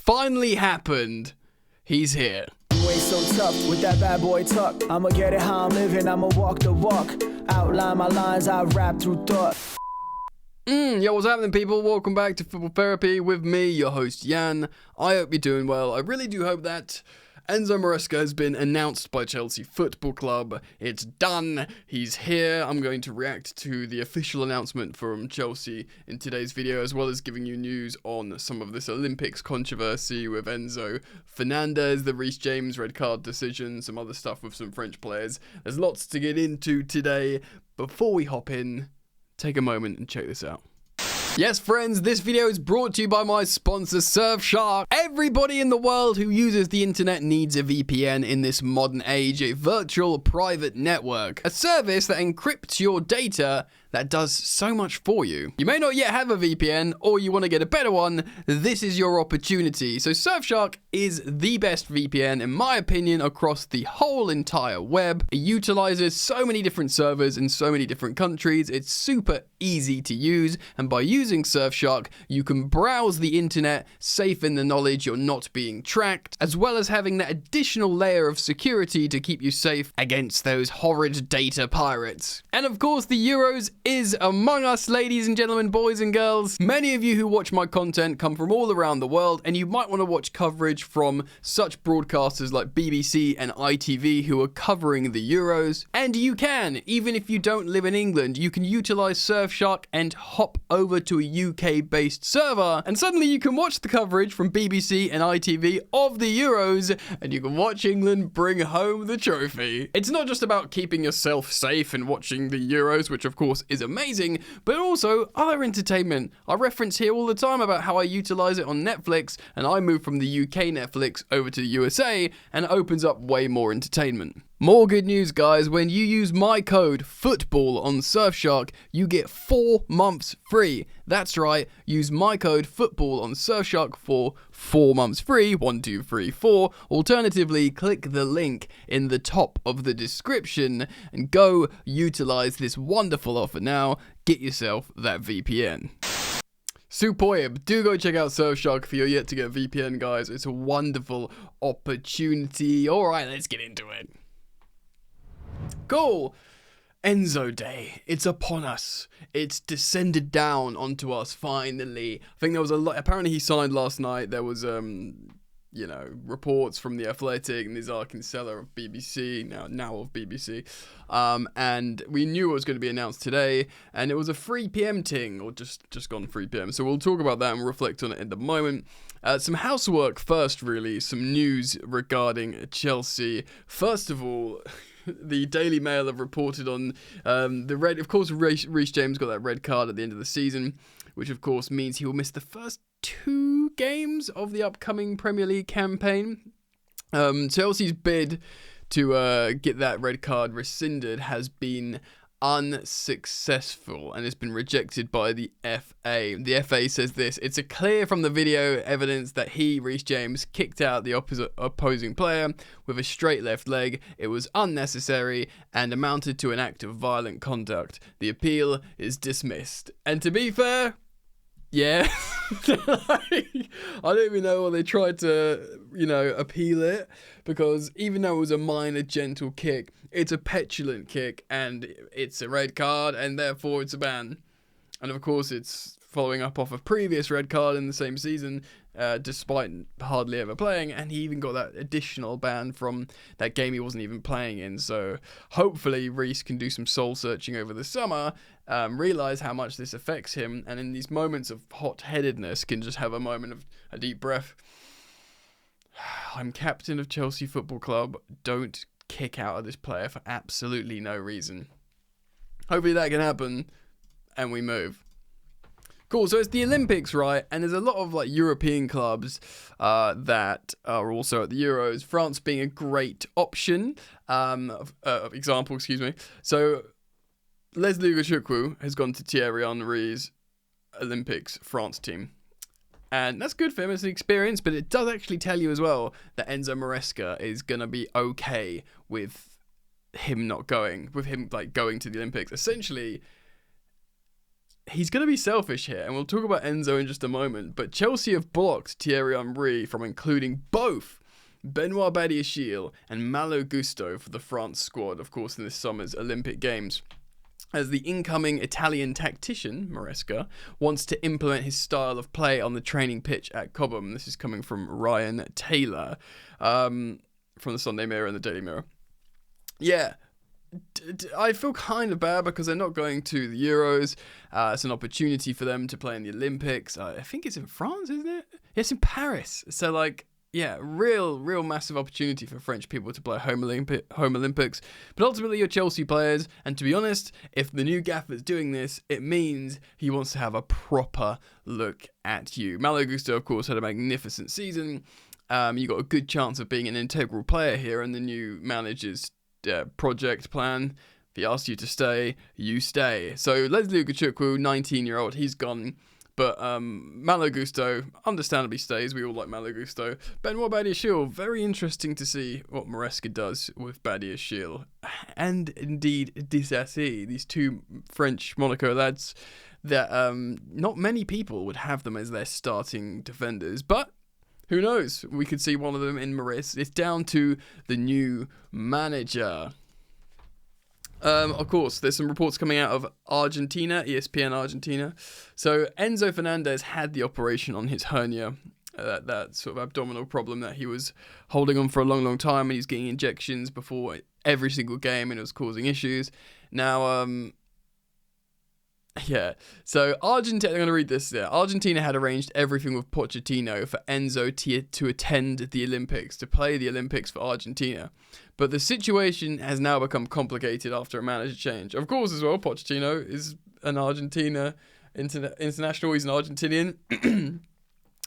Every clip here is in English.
finally happened. He's here. You ain't so tough with that bad boy tuck. I'ma get it how I'm living, I'ma walk the walk. Outline my lines, I rap through thought. Yo, what's happening, people? Welcome back to Football Therapy with me, your host, Jan. I hope you're doing well. I really do hope that Enzo Maresca has been announced by Chelsea Football Club. It's done. He's here. I'm going to react to the official announcement from Chelsea in today's video, as well as giving you news on some of this Olympics controversy with Enzo Fernandez, the Reece James red card decision, some other stuff with some French players. There's lots to get into today. Before we hop in, take a moment and check this out. Yes, friends, this video is brought to you by my sponsor, Surfshark. Everybody in the world who uses the internet needs a VPN in this modern age, a virtual private network, a service that encrypts your data that does so much for you. You may not yet have a VPN, or you want to get a better one. This is your opportunity. So Surfshark is the best VPN, in my opinion, across the whole entire web. It utilizes so many different servers in so many different countries. It's super easy to use, and by using Surfshark, you can browse the internet safe in the knowledge you're not being tracked, as well as having that additional layer of security to keep you safe against those horrid data pirates. And of course, the Euros is among us, ladies and gentlemen, boys and girls. Many of you who watch my content come from all around the world, and you might want to watch coverage from such broadcasters like BBC and ITV who are covering the Euros. And you can, even if you don't live in England, you can utilize Surfshark and hop over to a UK-based server, and suddenly you can watch the coverage from BBC and ITV of the Euros, and you can watch England bring home the trophy. It's not just about keeping yourself safe and watching the Euros, which of course is amazing, but also other entertainment. I reference here all the time about how I utilize it on Netflix, and I moved from the UK Netflix over to the USA, and it opens up way more entertainment. More good news, guys. When you use my code FOOTBALL on Surfshark, you get 4 months free. That's right, use my code FOOTBALL on Surfshark for 4 months free, 1, 2, 3, 4. Alternatively, click the link in the top of the description and go utilize this wonderful offer now. Get yourself that VPN. Superb. Do go check out Surfshark if you're yet to get a VPN, guys. It's a wonderful opportunity. All right, let's get into it. Cool. Enzo Day. It's upon us. It's descended down onto us finally. I think there was a lot. Apparently he signed last night. There was reports from The Athletic and Nizar Kinsella of BBC, now of BBC. And we knew it was going to be announced today, and it was a 3 p.m. ting, or just gone 3 p.m. So we'll talk about that and reflect on it in the moment. Some housework first, really. Some news regarding Chelsea. First of all, the Daily Mail have reported on the red. Of course, Reece James got that red card at the end of the season, which of course means he will miss the first 2 games of the upcoming Premier League campaign. Chelsea's bid to get that red card rescinded has been unsuccessful and has been rejected by the FA. The FA says this: it's a clear from the video evidence that Reece James, kicked out the opposing player with a straight left leg. It was unnecessary and amounted to an act of violent conduct. The appeal is dismissed. And to be fair, yeah, I don't even know why they tried to, appeal it, because even though it was a minor, gentle kick, it's a petulant kick, and it's a red card, and therefore it's a ban. And of course, it's following up off a previous red card in the same season, despite hardly ever playing, and he even got that additional ban from that game he wasn't even playing in. So hopefully Reece can do some soul searching over the summer, realize how much this affects him, and in these moments of hot-headedness can just have a moment of a deep breath. I'm captain of Chelsea Football Club. Don't kick out of this player for absolutely no reason. Hopefully that can happen and we move. Cool, so it's the Olympics, right? And there's a lot of European clubs that are also at the Euros. France being a great option. Example. So Leslie Gachukwu has gone to Thierry Henry's Olympics France team. And that's good for him as an experience, but it does actually tell you as well that Enzo Maresca is going to be okay with him not going, with him going to the Olympics. Essentially, he's going to be selfish here, and we'll talk about Enzo in just a moment, but Chelsea have blocked Thierry Henry from including both Benoit Badiashile and Malo Gusto for the France squad, of course, in this summer's Olympic Games, as the incoming Italian tactician, Maresca, wants to implement his style of play on the training pitch at Cobham. This is coming from Ryan Taylor, from the Sunday Mirror and the Daily Mirror. Yeah, I feel kind of bad because they're not going to the Euros. It's an opportunity for them to play in the Olympics. I think it's in France, isn't it? Yeah, it's in Paris. So, like, yeah, real massive opportunity for French people to play home Olympics. But ultimately, you're Chelsea players. And to be honest, if the new gaffer's doing this, it means he wants to have a proper look at you. Malo Gusto, of course, had a magnificent season. You got a good chance of being an integral player here in the new manager's project plan. If he asks you to stay, you stay. So Leslie Ugochukwu, 19-year-old, he's gone. But Malo Gusto understandably stays. We all like Malo Gusto. Benoit Badiashile, very interesting to see what Maresca does with Badiashile. And indeed Disasi, these two French Monaco lads that not many people would have them as their starting defenders. But who knows? We could see one of them in Maris. It's down to the new manager. Of course, there's some reports coming out of Argentina, ESPN Argentina. So Enzo Fernandez had the operation on his hernia, that sort of abdominal problem that he was holding on for a long time, and he's getting injections before every single game, and it was causing issues. Now, yeah, so Argentina, I'm going to read this there. Argentina had arranged everything with Pochettino for Enzo to attend the Olympics, to play the Olympics for Argentina. But the situation has now become complicated after a manager change. Of course, as well, Pochettino is an Argentina international. He's an Argentinian.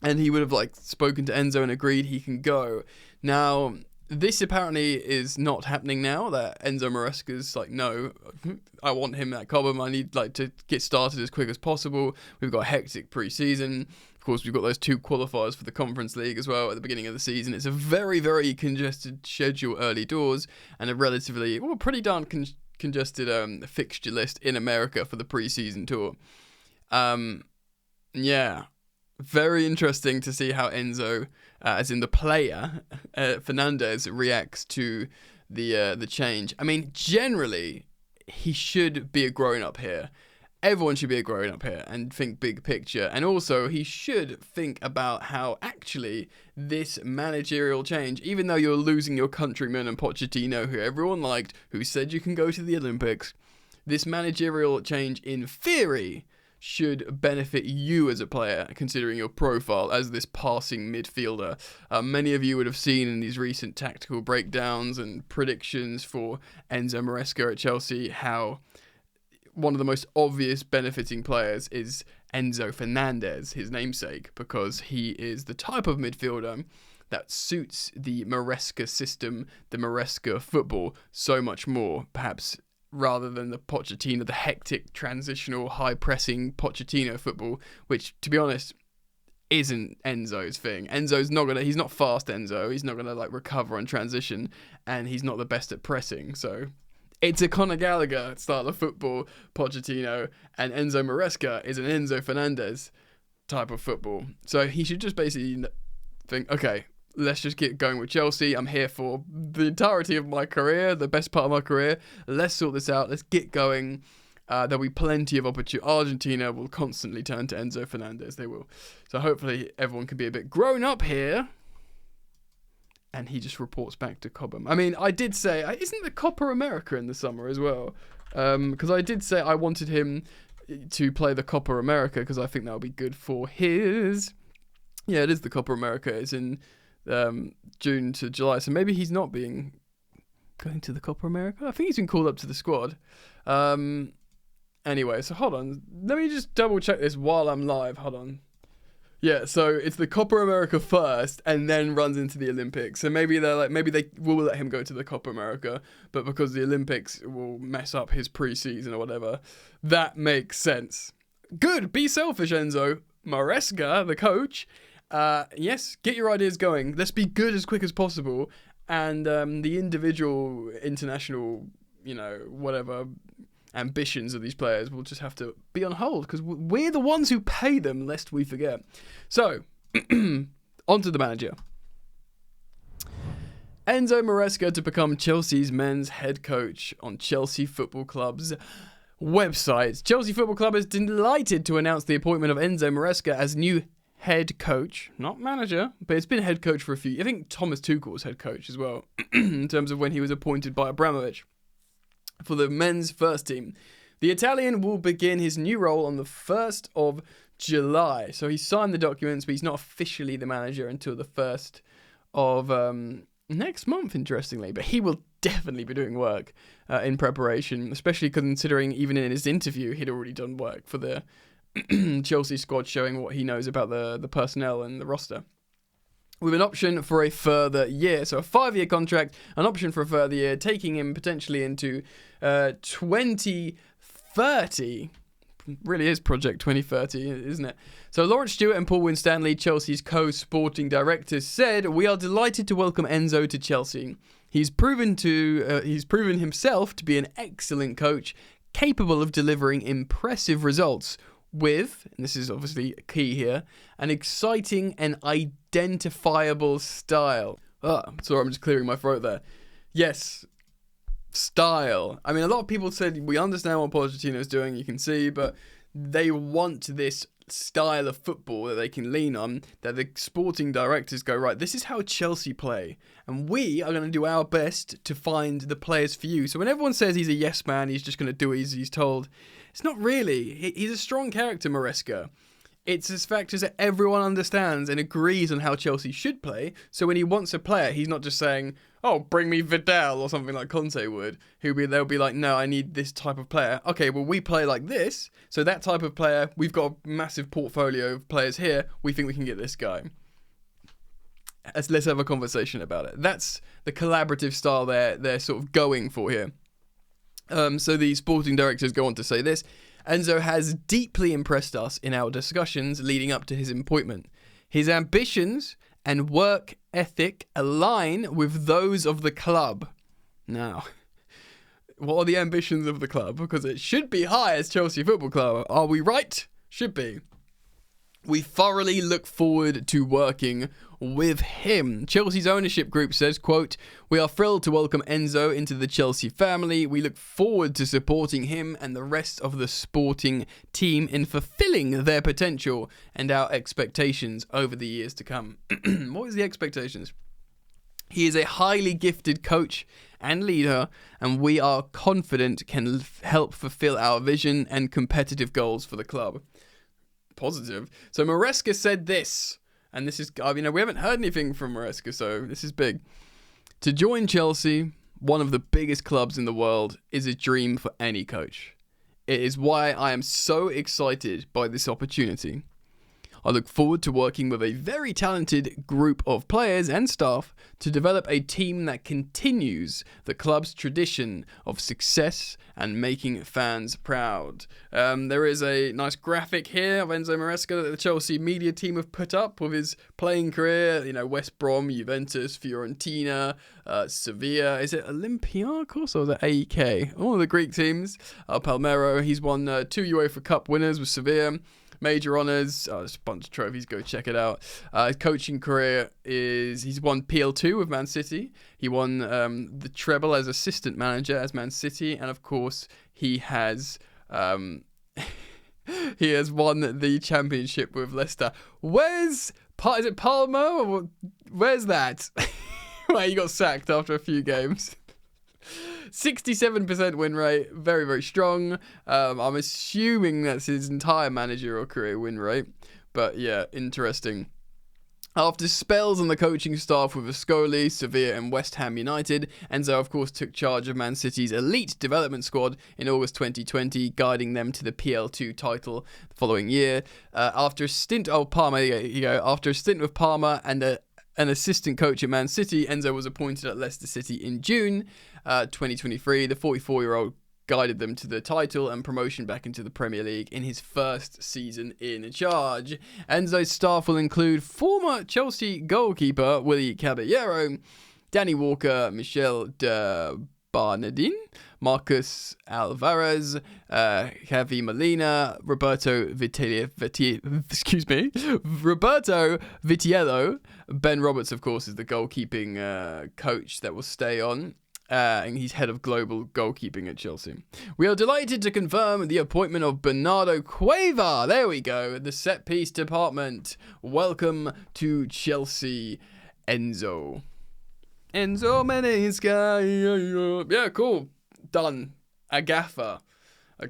And he would have spoken to Enzo and agreed he can go. Now, this apparently is not happening now, that Enzo Maresca's no, I want him at Cobham. I need to get started as quick as possible. We've got a hectic pre-season. Of course, we've got those 2 qualifiers for the Conference League as well at the beginning of the season. It's a very, very congested schedule early doors and a relatively, pretty darn congested fixture list in America for the pre-season tour. Yeah. Very interesting to see how Enzo, as in the player, Fernandez, reacts to the change. I mean, generally, he should be a grown-up here. Everyone should be a grown-up here and think big picture. And also, he should think about how actually this managerial change, even though you're losing your countryman and Pochettino, who everyone liked, who said you can go to the Olympics, this managerial change, in theory, should benefit you as a player, considering your profile as this passing midfielder. Many of you would have seen in these recent tactical breakdowns and predictions for Enzo Maresca at Chelsea how one of the most obvious benefiting players is Enzo Fernandez, his namesake, because he is the type of midfielder that suits the Maresca system, the Maresca football, so much more, perhaps, rather than the Pochettino, the hectic, transitional, high-pressing Pochettino football, which, to be honest, isn't Enzo's thing. He's not fast, Enzo. He's not gonna recover on transition, and he's not the best at pressing. So it's a Conor Gallagher style of football, Pochettino, and Enzo Maresca is an Enzo Fernandez type of football. So he should just basically think, okay, let's just get going with Chelsea. I'm here for the entirety of my career, the best part of my career. Let's sort this out. Let's get going. There'll be plenty of opportunity. Argentina will constantly turn to Enzo Fernandez. They will. So hopefully everyone can be a bit grown up here. And he just reports back to Cobham. I mean, I did say, isn't the Copa America in the summer as well? Because I did say I wanted him to play the Copa America because I think that would be good for his... Yeah, it is the Copa America. It's in June to July. So maybe he's not going to the Copa America. I think he's been called up to the squad. Anyway, so hold on. Let me just double check this while I'm live. Hold on. Yeah, so it's the Copa America first, and then runs into the Olympics. So maybe they will let him go to the Copa America, but because the Olympics will mess up his preseason or whatever, that makes sense. Good, be selfish, Enzo. Maresca, the coach. Yes, get your ideas going. Let's be good as quick as possible, and the individual international, whatever, ambitions of these players will just have to be on hold because we're the ones who pay them, lest we forget. So, on to the manager. Enzo Maresca to become Chelsea's men's head coach on Chelsea Football Club's website. Chelsea Football Club is delighted to announce the appointment of Enzo Maresca as new head coach, not manager, but it's been head coach for a few. I think Thomas Tuchel's head coach as well, in terms of when he was appointed by Abramovich for the men's first team. The Italian will begin his new role on the 1st of July. So he signed the documents, but he's not officially the manager until the 1st of next month, interestingly. But he will definitely be doing work in preparation, especially considering even in his interview, he'd already done work for the Chelsea squad, showing what he knows about the personnel and the roster. With an option for a further year. So a 5-year contract, an option for a further year, taking him potentially into 2030. Really is Project 2030, isn't it? So Lawrence Stewart and Paul Winstanley, Chelsea's co-sporting directors, said, "We are delighted to welcome Enzo to Chelsea. He's proven himself to be an excellent coach, capable of delivering impressive results with," and this is obviously key here, "an exciting and identifiable style." Sorry, I'm just clearing my throat there. Yes, style. I mean, a lot of people said, we understand what Pochettino's doing, you can see, but they want this style of football that they can lean on, that the sporting directors go, right, this is how Chelsea play, and we are going to do our best to find the players for you. So when everyone says he's a yes man, he's just going to do as he's told, it's not really. He's a strong character, Maresca. It's his factors that everyone understands and agrees on how Chelsea should play. So when he wants a player, he's not just saying, "Oh, bring me Vidal," or something like Conte would. They'll be like, "No, I need this type of player." Okay, well, we play like this. So that type of player, we've got a massive portfolio of players here. We think we can get this guy. Let's have a conversation about it. That's the collaborative style they're sort of going for here. So the sporting directors go on to say this: Enzo has deeply impressed us in our discussions leading up to his appointment. His ambitions and work ethic align with those of the club. Now, what are the ambitions of the club? Because it should be high as Chelsea Football Club. Are we right? Should be. We thoroughly look forward to working with him. Chelsea's ownership group says, quote, "We are thrilled to welcome Enzo into the Chelsea family. We look forward to supporting him and the rest of the sporting team in fulfilling their potential and our expectations over the years to come." What is the expectations? He is a highly gifted coach and leader, and we are confident can help fulfill our vision and competitive goals for the club. Positive. So Maresca said this, and this is, we haven't heard anything from Maresca, so this is big. "To join Chelsea, one of the biggest clubs in the world, is a dream for any coach. It is why I am so excited by this opportunity. I look forward to working with a very talented group of players and staff to develop a team that continues the club's tradition of success and making fans proud." There is a nice graphic here of Enzo Maresca that the Chelsea media team have put up with his playing career. West Brom, Juventus, Fiorentina, Sevilla. Is it Olympiacos or is it AEK? All of the Greek teams. Palmero. He's won 2 UEFA Cup winners with Sevilla. Major honours, there's a bunch of trophies, go check it out. His coaching career he's won PL2 with Man City. He won the treble as assistant manager as Man City, and of course he has he has won the championship with Leicester. Is it Palmer? Where's that? Well, he got sacked after a few games. 67% win rate, very, very strong. I'm assuming that's his entire managerial career win rate. But yeah, interesting. After spells on the coaching staff with Ascoli, Sevilla and West Ham United, Enzo of course took charge of Man City's elite development squad in August 2020, guiding them to the PL2 title the following year. After a stint with Parma and an assistant coach at Man City, Enzo was appointed at Leicester City in June 2023. The 44-year-old guided them to the title and promotion back into the Premier League in his first season in charge. Enzo's staff will include former Chelsea goalkeeper Willy Caballero, Danny Walker, Michel de Barnardin, Marcus Alvarez, Javi Molina, Roberto Vitiello. Ben Roberts, of course, is the goalkeeping coach that will stay on. And he's head of global goalkeeping at Chelsea. We are delighted to confirm the appointment of Bernardo Cueva. There we go, the set piece department. Welcome to Chelsea, Enzo Maresca. Yeah, cool. Done. A gaffer, a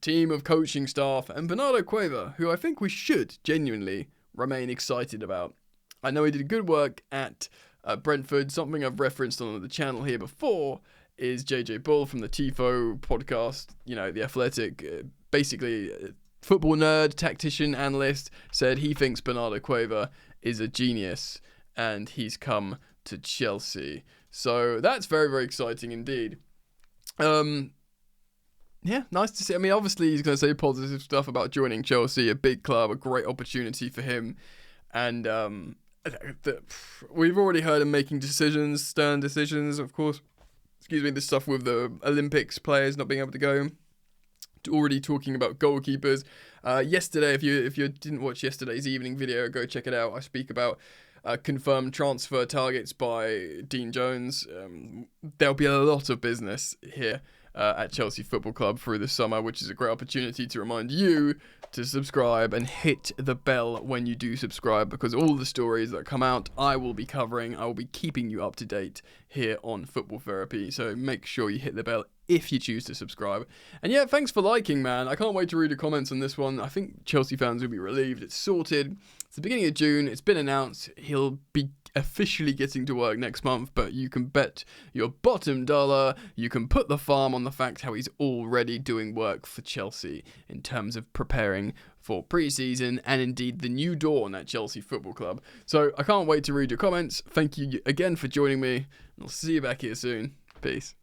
team of coaching staff, and Bernardo Cueva, who I think we should genuinely remain excited about. I know he did good work at Brentford. Something I've referenced on the channel here before is JJ Bull from the Tifo podcast, The Athletic, basically football nerd, tactician, analyst, said he thinks Bernardo Cueva is a genius and he's come to Chelsea. So that's very, very exciting indeed. Yeah, nice to see. I mean, obviously he's going to say positive stuff about joining Chelsea, a big club, a great opportunity for him. And we've already heard him making stern decisions, of course. This stuff with the Olympics players not being able to go. Already talking about goalkeepers. Yesterday, if you didn't watch yesterday's evening video, go check it out. I speak about confirmed transfer targets by Dean Jones. There'll be a lot of business here at Chelsea Football Club through the summer, which is a great opportunity to remind you to subscribe and hit the bell when you do subscribe, because all the stories that come out I will be covering. I will be keeping you up to date here on Football Therapy, so make sure you hit the bell if you choose to subscribe. And yeah, thanks for liking, man. I can't wait to read the comments on this one. I think Chelsea fans will be relieved. It's sorted. It's the beginning of June. It's been announced. He'll be officially getting to work next month, but you can bet your bottom dollar, you can put the farm on the fact how he's already doing work for Chelsea in terms of preparing for pre-season and indeed the new dawn at Chelsea Football Club. So I can't wait to read your comments. Thank you again for joining me, and I'll see you back here soon. Peace.